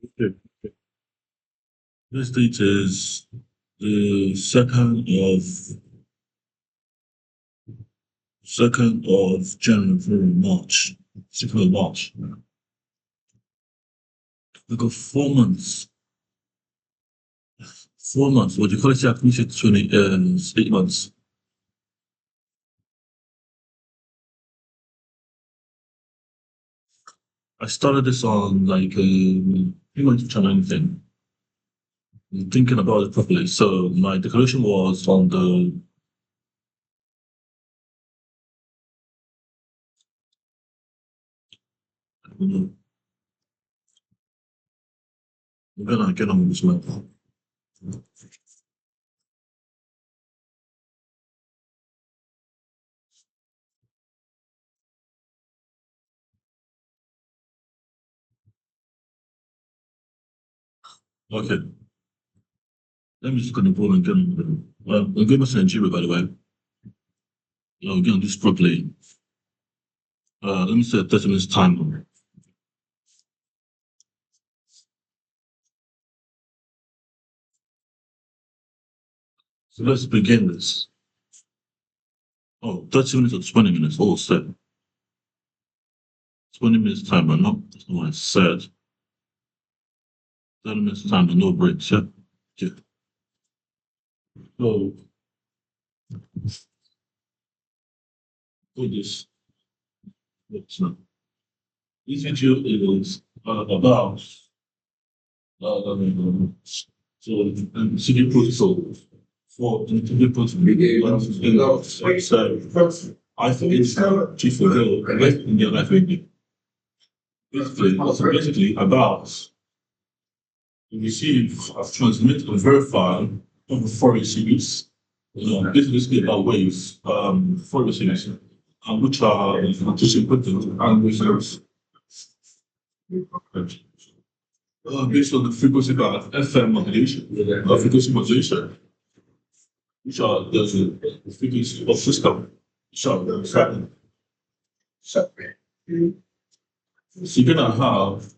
Okay. This date is the second of January, March. 2nd of March. We got 4 months. 4 months. What do you call it? Yeah, I finished it 8 months. I started this on like pretty much trying anything. Thinking about it properly. So my declaration was on the we're gonna get on this month. Okay. Let me just go to the board and get on with it. I'm going to Nigeria, by the way. We're gonna do this properly. Let me set 30 minutes time. So let's begin this. Oh, 30 minutes or 20 minutes, all set. 20 minutes timer, no, that's not what I said. 30 minutes timer, no breaks, yeah? Yeah. So, do this. What's not? This video is about so CD protocol for the CD protocol. So, I think it's to fulfill in your life. Basically about receive, transmit, and verify over Fourier series. This is basically about waves, Fourier series, which are just important and reserves based on the frequency band FM modulation, frequency modulation, which are the frequency of system, which are so you're gonna have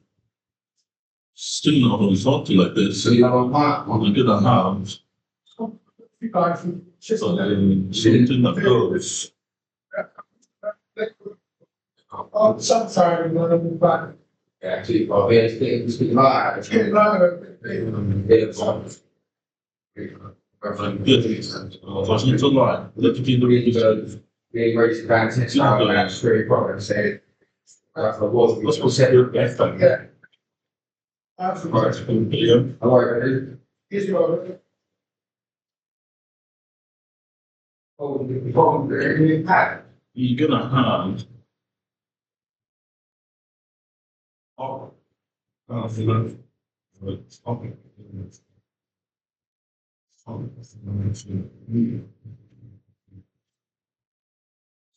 signal horizontal like this. You're gonna have something that goes. Sometimes when I'm back. Actually, it's live. It's live. It's a line. Let me do it. Being raised back to that's very important. Say, Let's go set your best time. yeah. Yeah. I like it. Here's what. Oh, the problem, the impact. You're gonna have okay.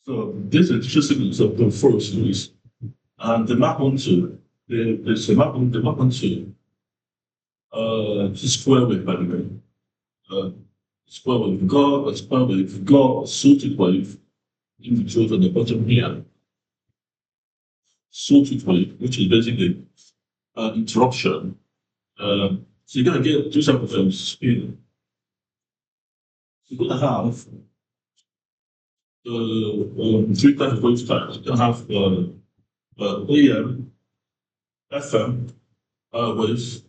So this is just signals of the forest series, and the map onto the map onto square wave, by the way. Uh, Square wave got a square wave got a sorted wave in the truth at the bottom here. Sorted wave, which is basically an interruption. So you're gonna get two separate things. You're gonna have three types of wave types. You're gonna have AM, FM waves.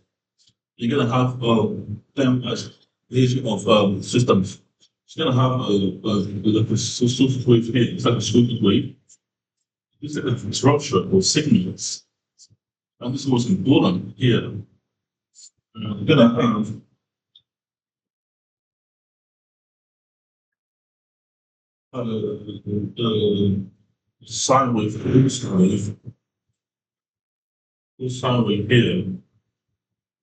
You're gonna have them as version of systems. You're gonna have like a sorted wave here. It's like a sorted wave. This is an interruption of signals, and this is what's important here. You're gonna have the sine wave, cosine wave here.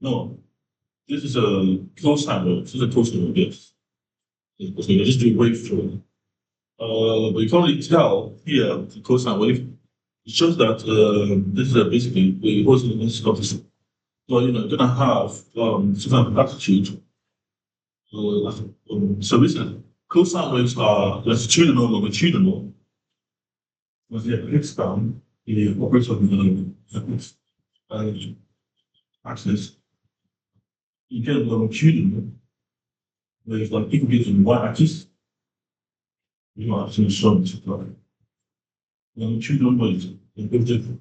No, this is a cosine wave. This is a cosine wave. Yes, okay, just do wave through. But you can't really tell here the cosine wave. It shows that this is basically the cosine of this. So you're gonna have some kind of amplitude. So listen, cosine waves are latitudinal, longitudinal. With the ellipse bound, the operator of the axis, you get a longitudinal, where it's like it gives you y axis, you know, actually show this like longitudinal weight included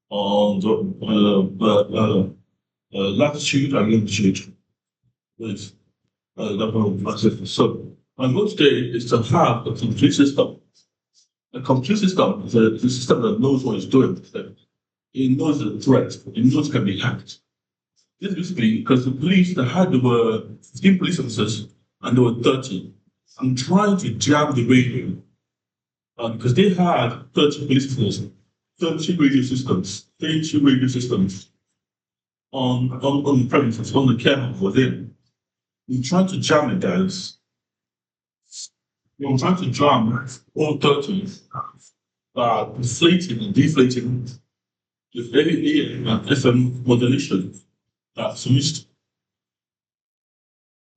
on the latitude and longitude with that whole axis. So my goal today is to have a complete system. A complete system is a system that knows what it's doing. It knows the threat. It knows it can be hacked. This basically because the police, there were 15 police officers and there were 30. I'm trying to jam the radio because they had 30 police officers, 30 radio systems on the premises, on the camera within. I'm trying to jam it, guys. I'm trying to jam all 30 inflating and deflating with every AM and FM modulation that's used.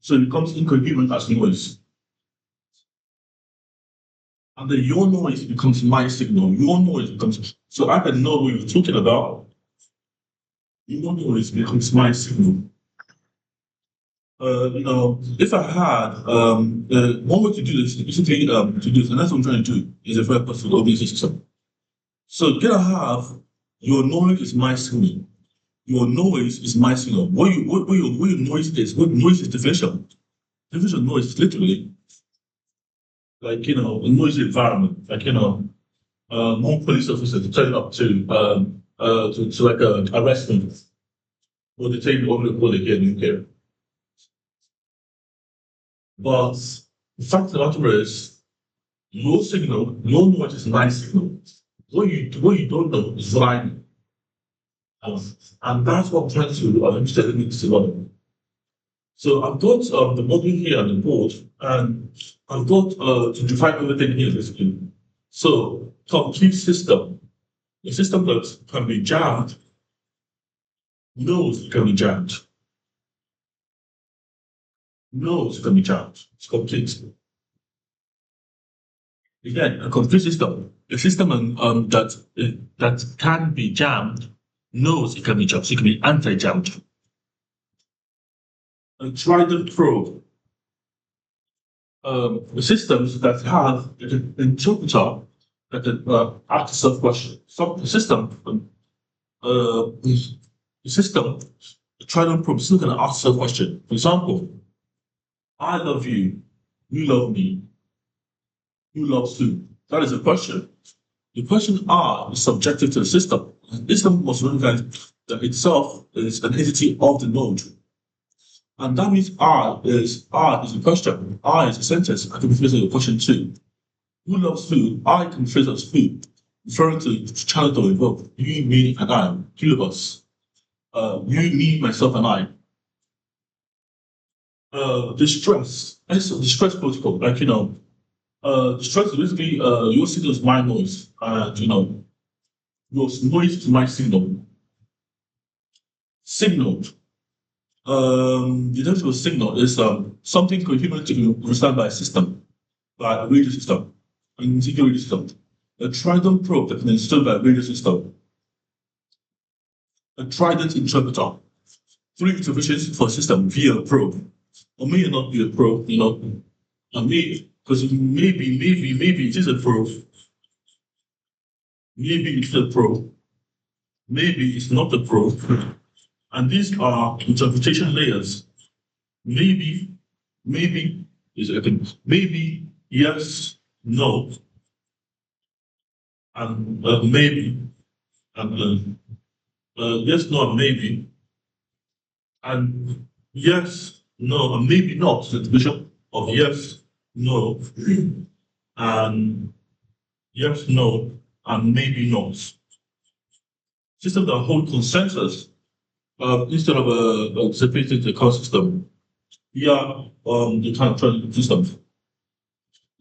So it becomes incoherent as noise. And then your noise becomes my signal. Your noise becomes, so I can know what you're talking about. Your noise becomes my signal. If I had one way to do this, basically to do this, and that's what I'm trying to do, is a very possible organization system. So gonna have your noise is my signal. Your noise is my signal. What your noise is, what noise is definition? Definition of noise is literally like a noisy environment. Like more police officers turn up to like arrest me, or they take me over the call again in care. But the fact of the matter is, your signal, your noise is my signal. What you don't know is what I know. And that's what I'm trying to understand in this development. So I've got the model here on the board, and I've got to define everything here basically. So complete system, a system that can be jammed, knows it can be jammed, knows it can be jammed. It's complete. Again, a complete system, a system that can be jammed, knows it can be jammed, so it can be anti-jammed. A Trident probe. The systems that have an interpreter that can ask a question. So the system, the Trident probe is still going to ask a question. For example, I love you, you love me, who loves who? That is a question. The question R is subjective to the system. The system must recognize that itself is an entity of the node. And that means R is a question. R is a sentence. I can rephrase it as a question too. Who loves who? I can phrase as who, referring to the child or involved. You, me, and I. Two of us. You, me, myself, and I. The stress. It's the stress protocol. The stress is basically your signal is my noise. And your noise is my signal. Signal. The definition of signal is something coherent to be understood by a system, by a radio system, an NSIGII radio system. A Trident probe that can be installed by a radio system. A Trident interpreter. 3 interpretations for a system via a probe. Or may not be a probe, and because maybe it is a probe. Maybe it's a probe. Maybe it's not a probe. And these are interpretation layers. Maybe is a thing. Maybe, yes, no, and maybe, and yes, no, and maybe, and yes, no, and maybe not. The division of yes, no, and yes, no, and maybe not. System that hold consensus instead of a separated core system. Yeah, the kind of system.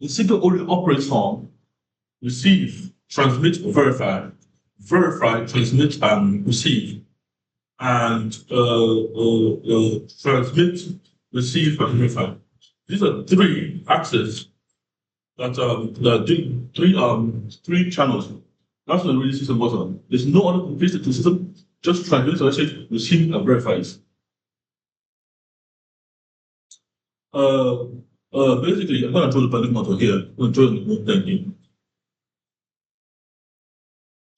The signal only operates on receive, transmit, verify, transmit, and receive, and transmit, receive, and verify. These are 3 axes that do three channels. That's what the radio system was on. There's no other complete system just translate the message, receive and verifies. Basically, I'm gonna draw the balloon model here. I'm gonna draw the mode then here.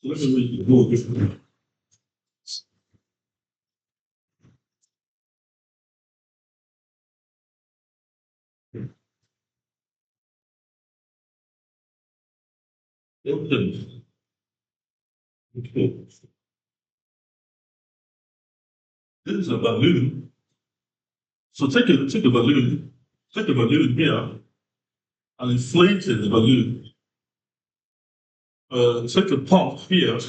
So let me read the mode differently. Okay. Okay. This is a balloon. So take a balloon, take a balloon here and inflate the balloon. Take a pump here.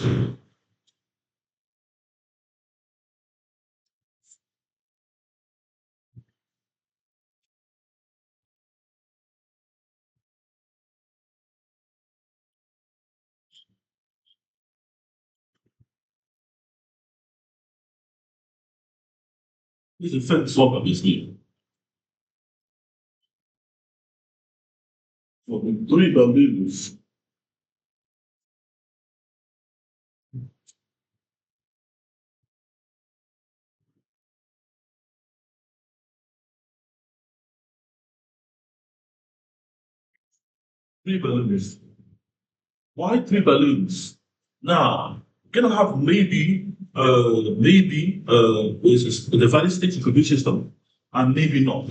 This is a fence swap, obviously. For the 3 balloons. 3 balloons. Why 3 balloons? Now, you're gonna have maybe the valid state incubation system, and maybe not.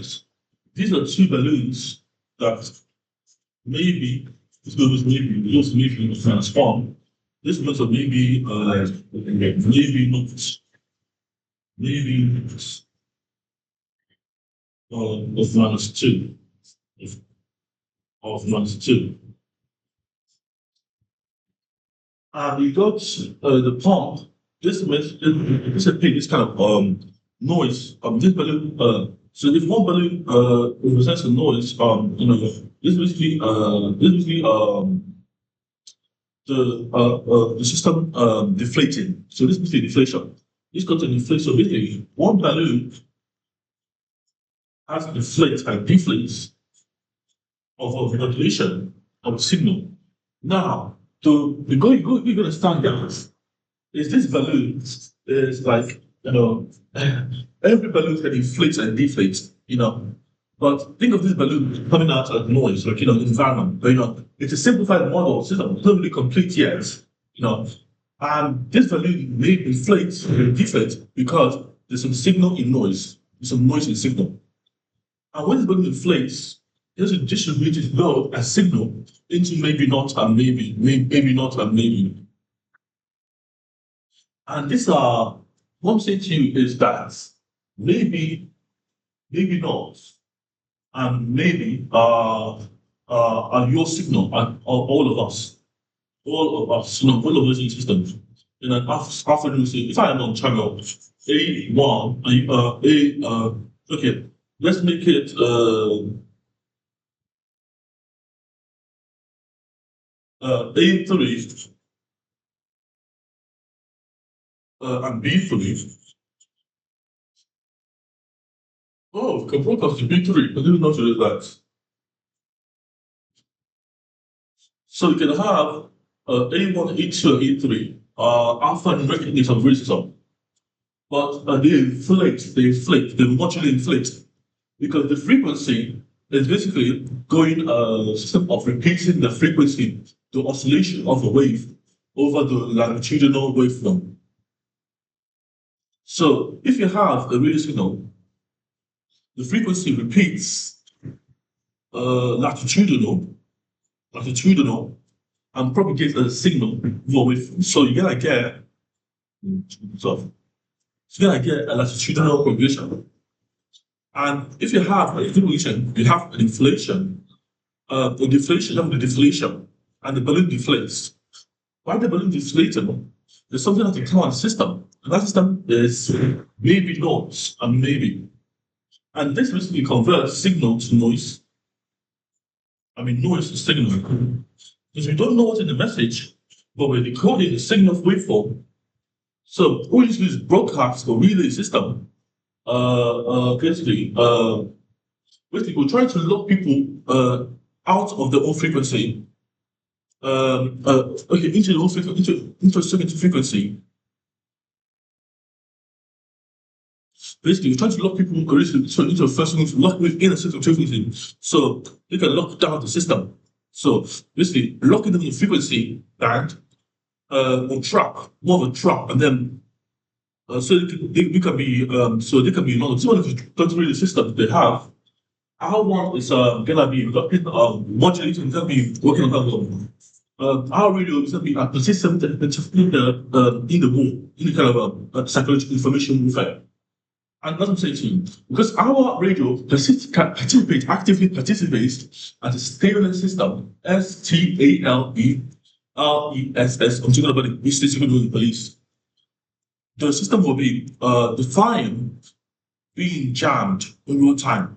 These are 2 balloons that maybe those maybe transform. This means that maybe not, maybe of -2, of -2. And we got the pump. This pig, this kind of noise. This balloon. So if one balloon represents a noise, this basically the system deflating. So this is the deflation. This got an inflation. So basically, one balloon has inflates and deflates of a modulation of signal. Now, you're going to understand that is this balloon is like, every balloon can inflate and deflate, But think of this balloon coming out as noise, like, environment. But, it's a simplified model system, it's not really complete yet, And this balloon may inflate and deflate because there's some signal in noise, there's some noise in signal. And when this balloon inflates, there's a distributed load as signal into maybe not and maybe not and maybe. And these are, what I'm saying to you is that maybe not, and maybe are your signal, and all of us, all of us in systems. And then after you say, if I am on channel A1, okay, let's make it A3 and B3. Oh, can broadcast to B3. I didn't know to do that. So you can have A1, A2, A3 alphanumeric units of racism. But they modulate inflate. Because the frequency is basically going a system of repeating the frequency, the oscillation of a wave over the longitudinal waveform. So if you have a radio signal, the frequency repeats latitudinal, and propagates a signal over waveform. So you're gonna get a latitudinal propagation. And if you have an inflation, you have an inflation, the deflation of the deflation, and the balloon deflates. Why the balloon deflating? There's something that you call a system, and that system is maybe noise and maybe. And this basically converts signal to noise. Noise to signal. Because we don't know what's in the message, but we're decoding the signal waveform. So we use this broadcast or relay system. Basically, we're trying to lock people out of their own frequency, into the own frequency, into a certain frequency, basically you're trying to lock people into a first room, lock within a system frequency, so you can lock down the system. So basically locking them in frequency band on trap, more of a trap, and then so they can be so they can be long. So if you don't read the system they have, our one is gonna be looking modulating, gonna be working on our radio is gonna be a persistent in the womb, in the kind of psychological information movement. And that's what I'm saying to you. Because our radio actively participates as a stable system, STALERESS. I'm talking about the statistical doing police. The system will be defined being jammed in real time.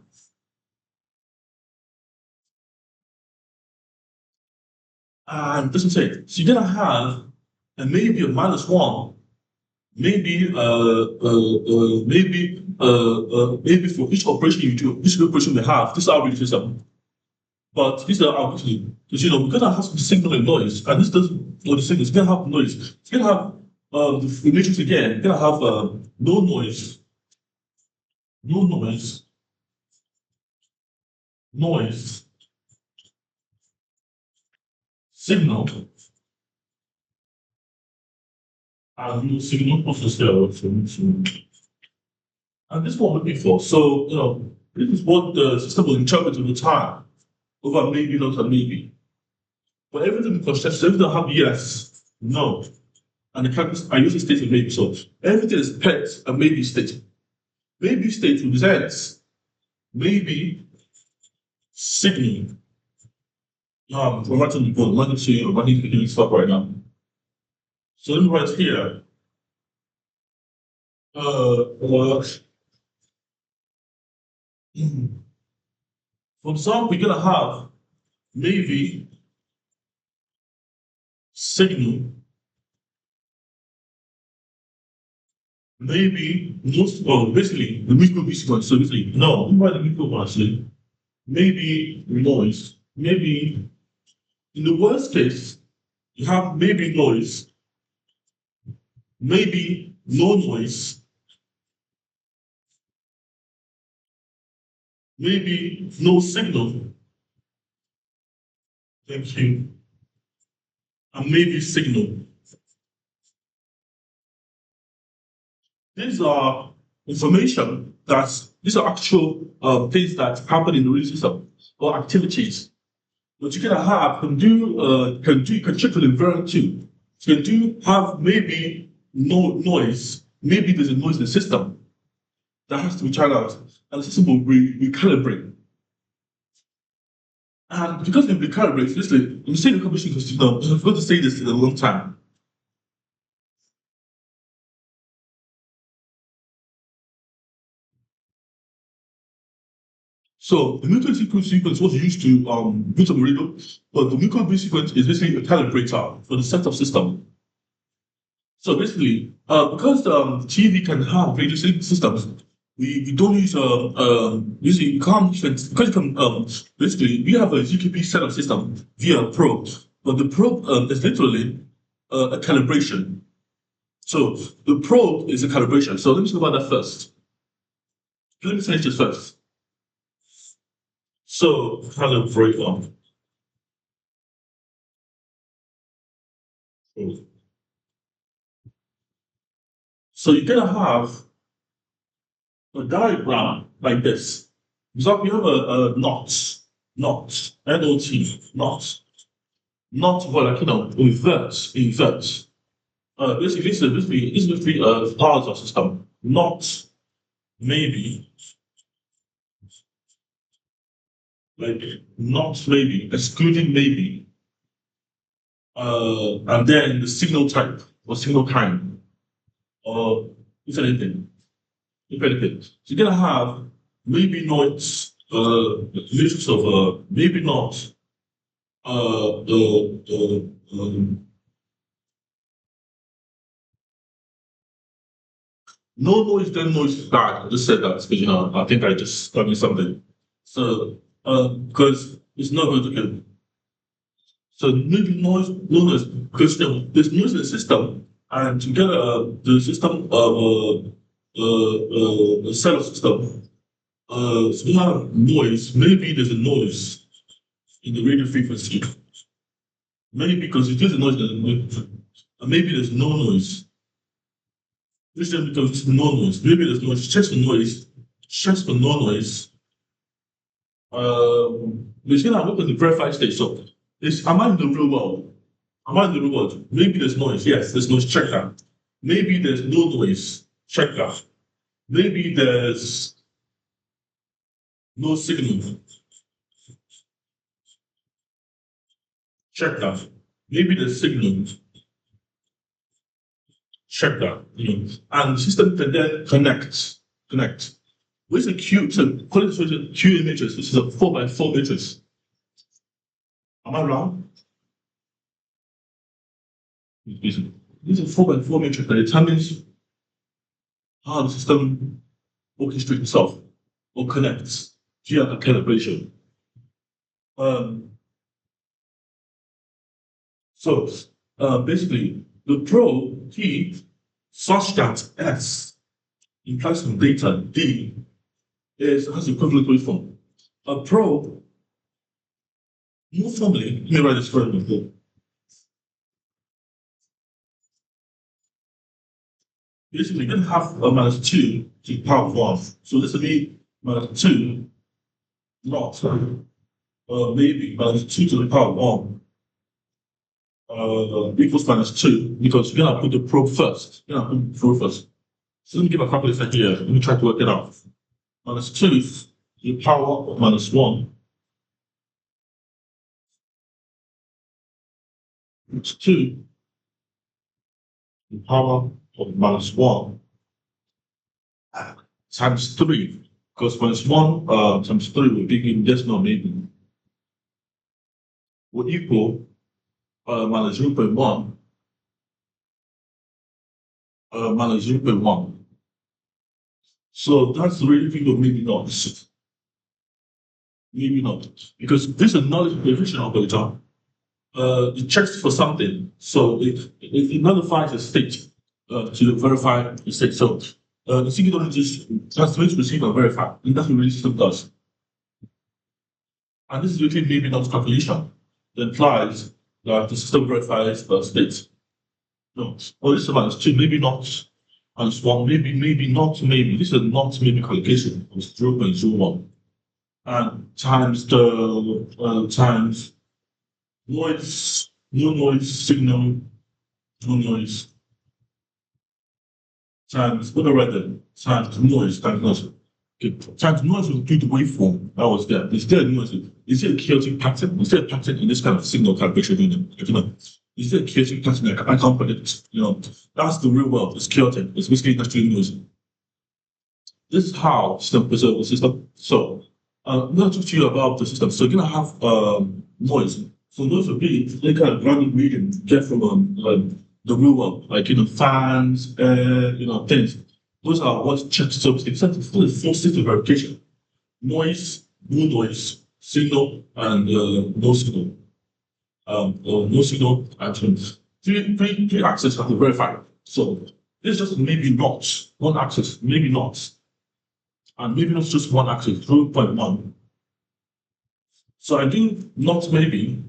And that's what I'm saying. So you're gonna have maybe a -1, maybe for each operation you do, each operation we have, this is our radio system. But these are our actually, because we're gonna have some signal and noise, and this doesn't or the signal, it's gonna have noise. It's gonna have the matrix again, it's gonna have no noise, no noise, noise, signal, and no signal also still. And this is what we're looking for. So, this is what the system will interpret over time, over maybe, not a maybe. But everything we construct, everything have yes, no. And the characters I use the state of maybe. So everything is pet a maybe state. Maybe state represents maybe signal. We're writing the board, I'm not to you, I need to do this stuff right now. So let me write here. For example, we're gonna have maybe signal, maybe most basically the micro sequence. So basically, no, let me write the micro one actually. Maybe noise, maybe in the worst case, you have maybe noise, maybe no noise, maybe no signal. Thank you. And maybe signal. These are information these are actual things that happen in the real system or activities. But you can have can check for the environment too. So you do have maybe no noise, maybe there's a noise in the system that has to be tried out, and the system will recalibrate. And because we recalibrate, listen, I'm saying the competition because I've got to say this in a long time. So the nuclear sequence was used to build a radio, but the nuclear sequence is basically a calibrator for the setup system. So basically, because TV can have radio systems, we don't use usually we can't use because you can basically we have a ZKP setup system via a probe, but the probe is literally a calibration. So the probe is a calibration. So let me talk about that first. Let me finish this first. So calibrate on. So you're gonna have a diagram like this. So we have a knot, N-O-T, knot for like invert. Basically, this is basically parts of system. Not maybe, like not maybe, excluding maybe, and then the signal type or signal kind, or if anything. So you're gonna have maybe not matrix of maybe not no noise, then noise is bad. I just said that because I think I just got me something. So because it's not going to kill. So maybe noise, no noise, because there's noise in the system, and to get the system a cellular system. So we have noise. Maybe there's a noise in the radio frequency. Maybe because it is a noise, and maybe there's no noise. This is because it's no noise. Maybe there's noise. Checks for noise. Checks for no noise. We're gonna look at the verified state. So, am I in the real world? Am I in the real world? Maybe there's noise. Yes, there's noise. Check that. Maybe there's no noise. Check that. Maybe there's no signal. Check that. Maybe there's signal. Check that. And the system can then connect. With a Q, so call it a Q matrix. This is a 4x4 matrix. Am I wrong? This is a 4x4 matrix that determines how the system orchestrates itself or connects via a calibration. Basically, the probe T such that S implies some data D has equivalent waveform. A probe, more formally, let me write this further before. Basically, you're going to have a minus 2 to the power of 1. So this will be minus 2, not, maybe minus 2 to the power of 1 equals minus 2, because you're going to put the probe first. So let me give a calculator here. Let me try to work it out. Minus 2 to the power of minus 1. It's 2 to the power of minus 1 times 3. Because minus 1 times 3 will be in decimal maybe. Will equal minus 0.1 minus 0.1. So that's the really thing of maybe not. Maybe not. Because this is knowledge verification operator. It checks for something. So it nullifies a state to verify the state. So the SIGINT only just transmits, receive, and verify. And that's what the system does. And this is really maybe not calculation. That implies that the system verifies the state. No. Well, this is minus 2, maybe not. Minus 1, maybe not, maybe. This is not maybe calculation. It's 0.01. And times times noise, no noise signal, no noise. Times, what do I write then? Times noise, times noise. Okay. Times noise will do the waveform that was there. Is there a noise? Is there a chaotic pattern? Is there a pattern in this kind of signal calibration unit? Is there a chaotic pattern that I can't predict? That's the real world. It's chaotic. It's basically naturally noisy. This is how system preserve the system. So I'm going to talk to you about the system. So you're going to have noise. So noise will be the kind of random reading you get from the real world, like fans, things. Those are what checks. So it's a full state of verification. Noise, no noise, signal, and no signal. Or no signal, and three axes have to verify. So this is just maybe not one axis, maybe not. And maybe not just one axis, 0.1. So I do not maybe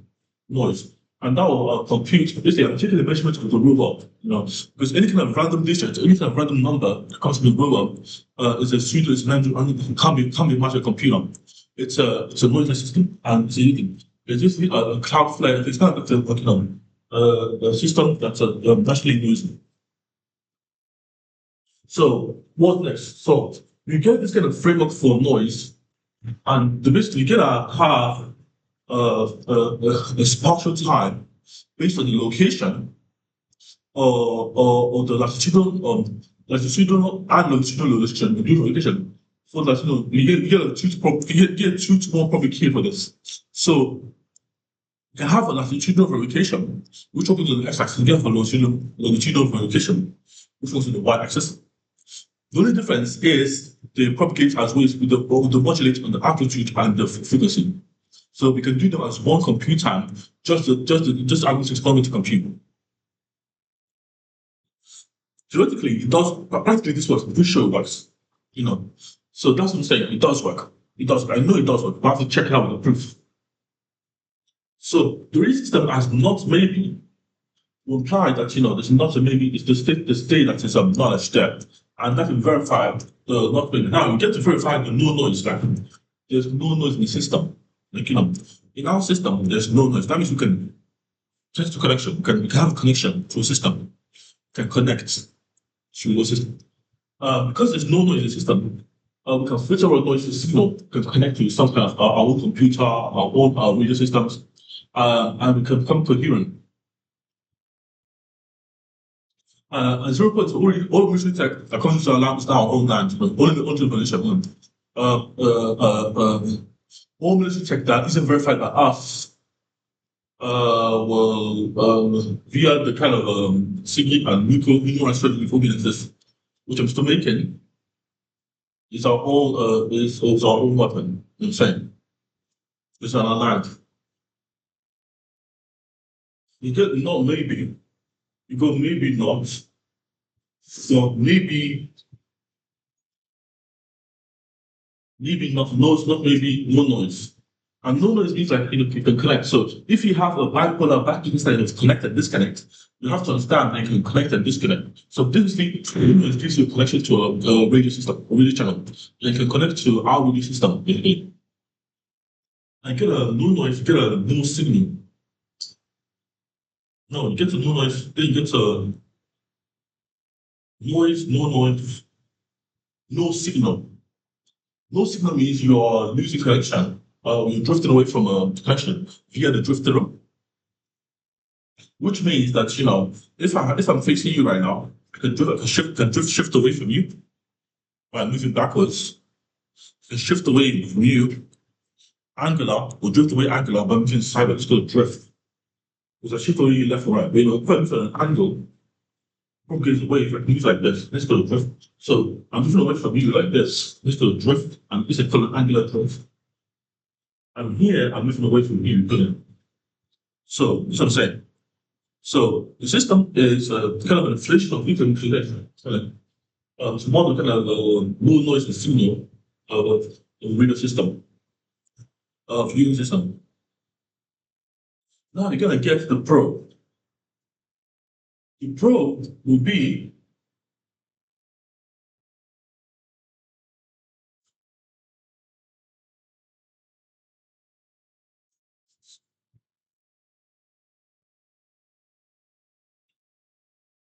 noise. And that will compute. Basically, I'm taking the measurement of the real world, because any kind of random digit, any kind of random number that comes from the real world is a pseudo, it's random, and it can't be matched a computer. It's a noiseless system, and it's anything. It's just a Cloudflare. It's kind of a system that's naturally noisy. So what next? So you get this kind of framework for noise, and basically you get have a spatial time based on the location or the latitudinal and longitudinal location. So that you get a 2 to 1 probably key for this. So you can have a latitudinal verification, which will be on the x-axis. You get a longitudinal verification, which goes to the y-axis. The only difference is they propagate as well as with the modulate on the amplitude and the frequency. So we can do them as one compute time, just algorithms exploring to compute. theoretically, it does. Practically, this works. This show works. So that's what I'm saying. It does work. It does. I know it does work. But I have to check it out with the proof. So the reason system has not maybe will imply that there's not a maybe it's the state that is knowledge there, and that can verify the not maybe. Now you get to verify the no noise. Like there's no noise in the system. In our system there's no noise. That means we can test the connection. We can have a connection to a system. Can connect to the system. Because there's no noise in the system, we can filter our noise signal, can connect to some kind of our own computer, our own radio systems, and we can become coherent. And 0 points all military tech according to our lab is now our own land, only the position. All military tech that isn't verified by us will via the kind of SIGII and nuclear strategy ordinances, which I'm still making, is our own is our own weapon. You know what I'm saying? It's on our land. You get not maybe, you go maybe not. So maybe not noise, not maybe no noise. And no noise means like you can connect. So if you have a bipolar vacuum inside that's connected, disconnect, you have to understand that you can connect and disconnect. So basically, it gives you a connection to a radio system, a radio channel. And you can connect to our radio system, basically. And get a no noise, get a no signal. No, you get a no noise, then you get a noise, no signal. No signal means you're losing connection. You're drifting away from a connection via the drifter, which means that if I'm facing you right now, I can shift away from you by moving backwards. I can shift away from you, angular, or drift away angular by moving sideways. It's called drift. Because I shift away left or right. But if I move at an angle, probably goes away. If I move like this, let's go drift. So I'm moving away from you like this. Let's go drift, and this is called an angular drift. And here I'm moving away from you. So that's what I'm saying. So the system is kind of an inflation of frequency modulation. It's more kind of low noise and signal of the radio system, of viewing system. Now you're gonna get the probe. The probe will be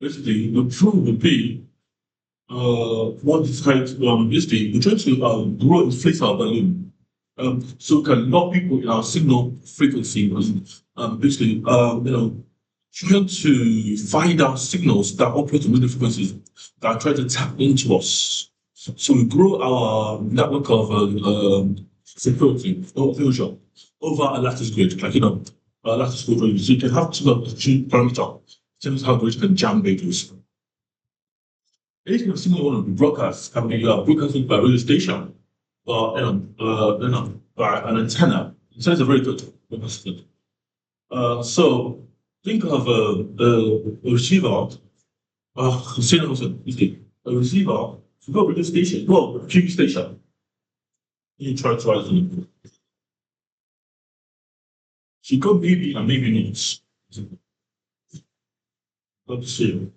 basically the probe will be what is kind basically we're trying to grow inflate our balloon. So we can lock people in our signal frequency and basically trying to find out signals that operate on radio frequencies that are trying to tap into us. So we grow our network of security or fusion over a lattice grid, like a lattice grid. So you can have two parameter, tells how great you can jam radios. Anything of similar one of the broadcasts can be broadcasted by radio station or by an antenna. Antennas are very good. So think of a receiver. A receiver. If you go radio station, well, TV station. You try to. So you go maybe and maybe not. Let's see.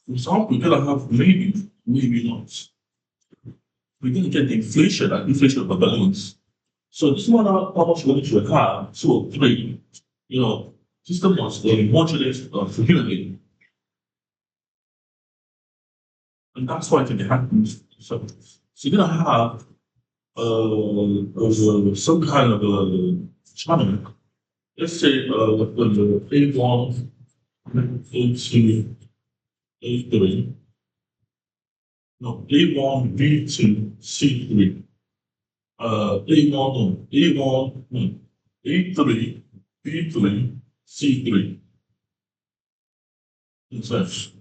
For example, you're gonna have maybe not. We're gonna get the inflation and inflation of the balloons. So this one how much going to a car, so three, system was modulate fluently. And that's why it can happen. So you're gonna have some kind of channel. Let's say A1, A2, A3. No, A1, B2, C3. A1, A1, A3, B3, C3. Insert.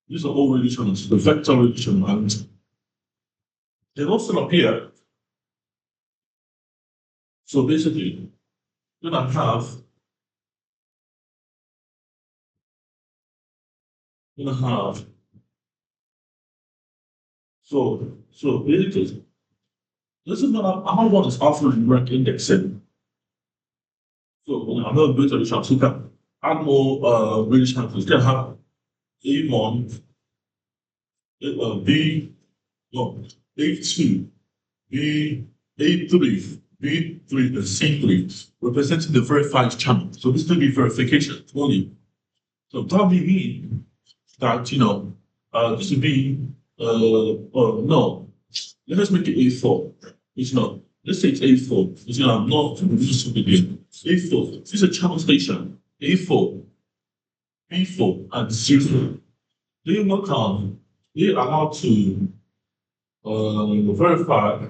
These are all radio channels, the vector radio channel, and they also appear. So basically, you're gonna have you're gonna have so basically this is not how one is offering rank indexing. So I'm not going to the shop, so you can add more really chances. You can have A1, B, no, A2, B, A3, B3, and C3, representing the verified channel. So this will be verification only. So that will mean that, this will be, no, let us make it A4. It's not. Let's say it's A4. It's not this will be A4. This is a channel station. A4, B4, and C4. They work on, they are allowed to verify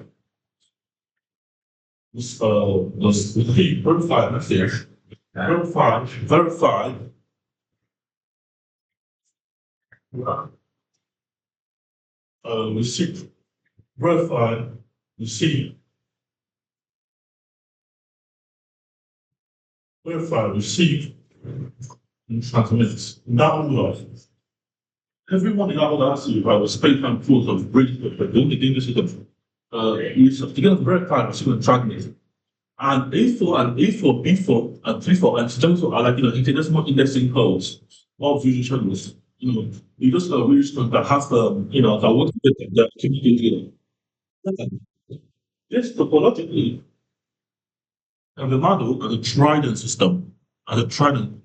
verify message, verify, receipt, verify, receipt, verify, receipt, and transmit. That will everyone in our last year was spent on tools of bridge, but the only thing this is to get a verify, receive, and transmit. And A4 and A4, B4, and 3.4 and Stencil are like, international indexing codes of visual channels. You just really strong that have, that work together, that communicate together. This topologically, and the model and the Trident system, and the Trident,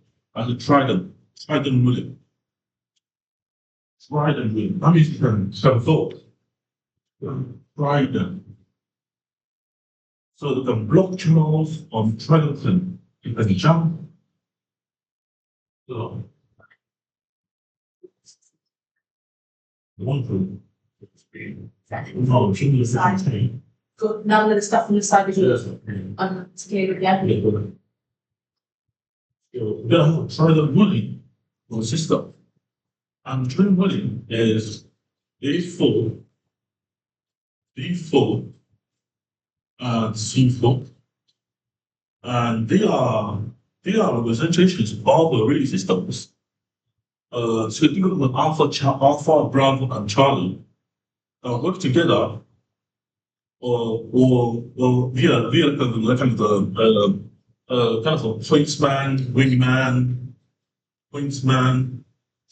Trident ruling. Trident ruling. That means you can vote. Trident. So the block channels on Trident, you can jump. So, one thing. No, change the side. Good. None of the stuff on the side is Yes. unscared again. You're gonna have to try the ruling of the system. And trying ruling is A4, B4, and C4. And they are representations of the relay systems. So think of them Alpha, Bravo, and Charlie work together or via kind of a pointsman,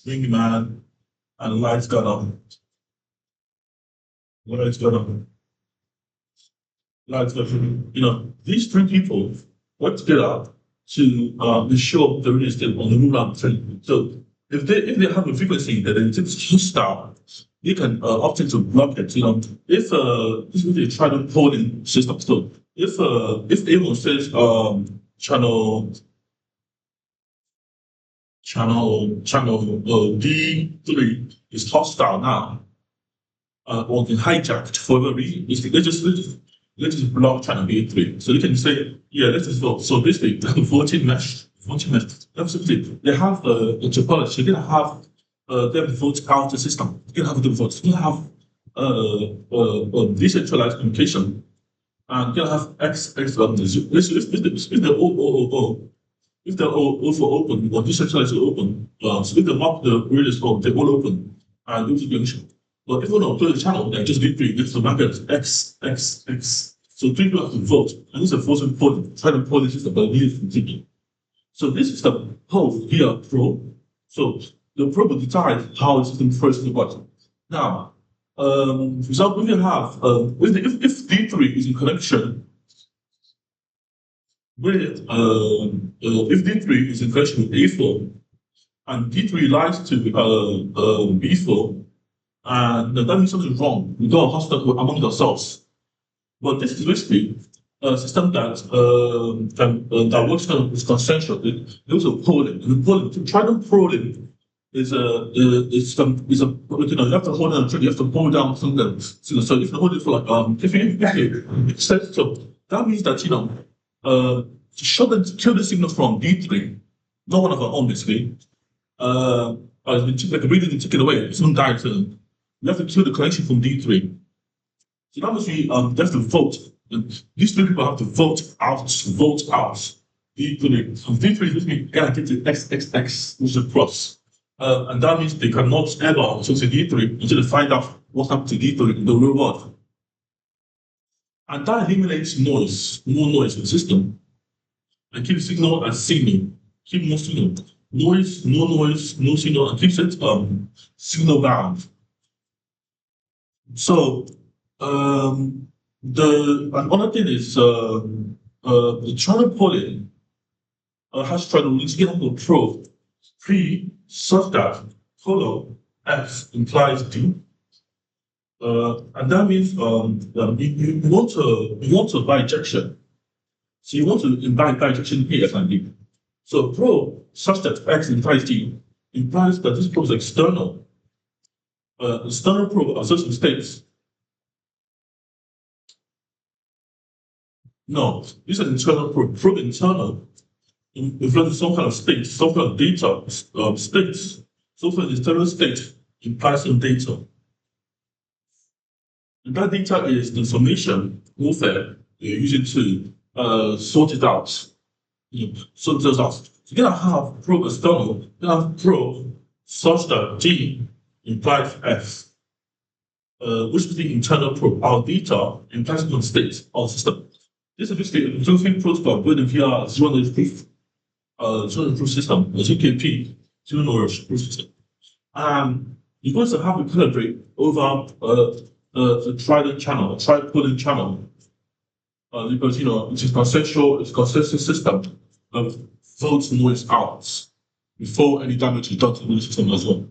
wingman, and light gunner. Light gunner. Light gunner. These three people work together to ensure the relay system on the rule and trend. So if they have a frequency that is hostile, they can opt to block it. If this is a try to polling system. So if anyone says channel D3 is hostile now, or been hijacked for whatever reason, let's just block channel D3. So you can say, yeah, let's just vote. So basically, voting mesh. Absolutely. They have a topology. You're gonna have them vote counter system. You're gonna have them vote. You're gonna have decentralized communication, and you're gonna have X. If the O if they're all also open or decentralized open, so if the map the grid is called, they're all open and those junction. But if we don't play the channel, then just D3, it's the market X. So three people have to vote, and this is a voting polling, try to poll the system, but it needs to continue. So this is the poll here pro. So the pro will decide how the system first to what. Now, for example, if you have if D3 is in connection with if D3 is in connection with A4 and D3 lies to B4, and that means something wrong. We got a hostile among ourselves. But this is basically a system that works kind of is consensual. It also polling. And polling, Trident polling is you have to hold on to, you have to pull down something. So if you hold it for like if it says so, that means that to kill the signal from D3, not one of our own basically, has been like really taken away. Someone died, so you have to kill the connection from D3. So that means they have to vote. And these three people have to vote out. D3. So D3 is basically gotta get to XXX, which is a cross. And that means they cannot ever choose a D3 until they find out what happened to D3 in the real world. And that eliminates noise, more noise in the system, and keeps signal as signal. Keep no signal. Noise, no signal, and keeps it signal bound. So another thing is the channel polling has tried to release the probe P such that color X implies D. And that means you want to bijection. So you want to invite bijection P and D. So probe such that X implies D implies that this probe is external. External probe of certain states. No, this is an internal probe. Probe internal influences some kind of state, some kind of data states. So for the internal state implies some data. And that data is the information warfare you're using to sort it out. Sort those out. So you're gonna have probe external, you're gonna have probe such that D implies F. Which is the internal probe. Our data implies one state of the system. This is basically a Josephine protocol built via zero knowledge proof system, a ZKP, zero knowledge proof system. You're going to have a calibrate over the Trident channel, a tri-polling channel, because it's a consensus system of votes noise out before any damage is done to the system as well.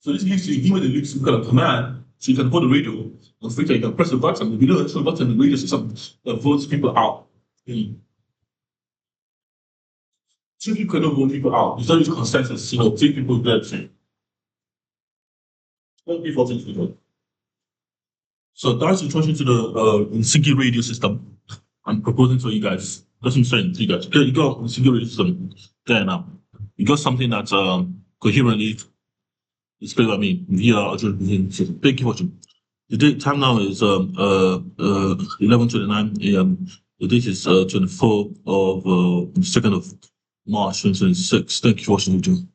So this gives you, even the leaks some kind of command, so you can hold the radio and you can press the button, the actual button in the radio system that votes people out. Two people cannot vote people out. It's not use consensus, three people dead. So that's the introduction to the NSIGII radio system I'm proposing for you guys. That's what I'm saying to you guys. Okay, you got NSIGII radio system there now. You got something that's coherently displayed by me via thank you for watching. The date time now is 11:29 a.m. The date is 24th of 2nd of March 2026. Thank you for watching the video.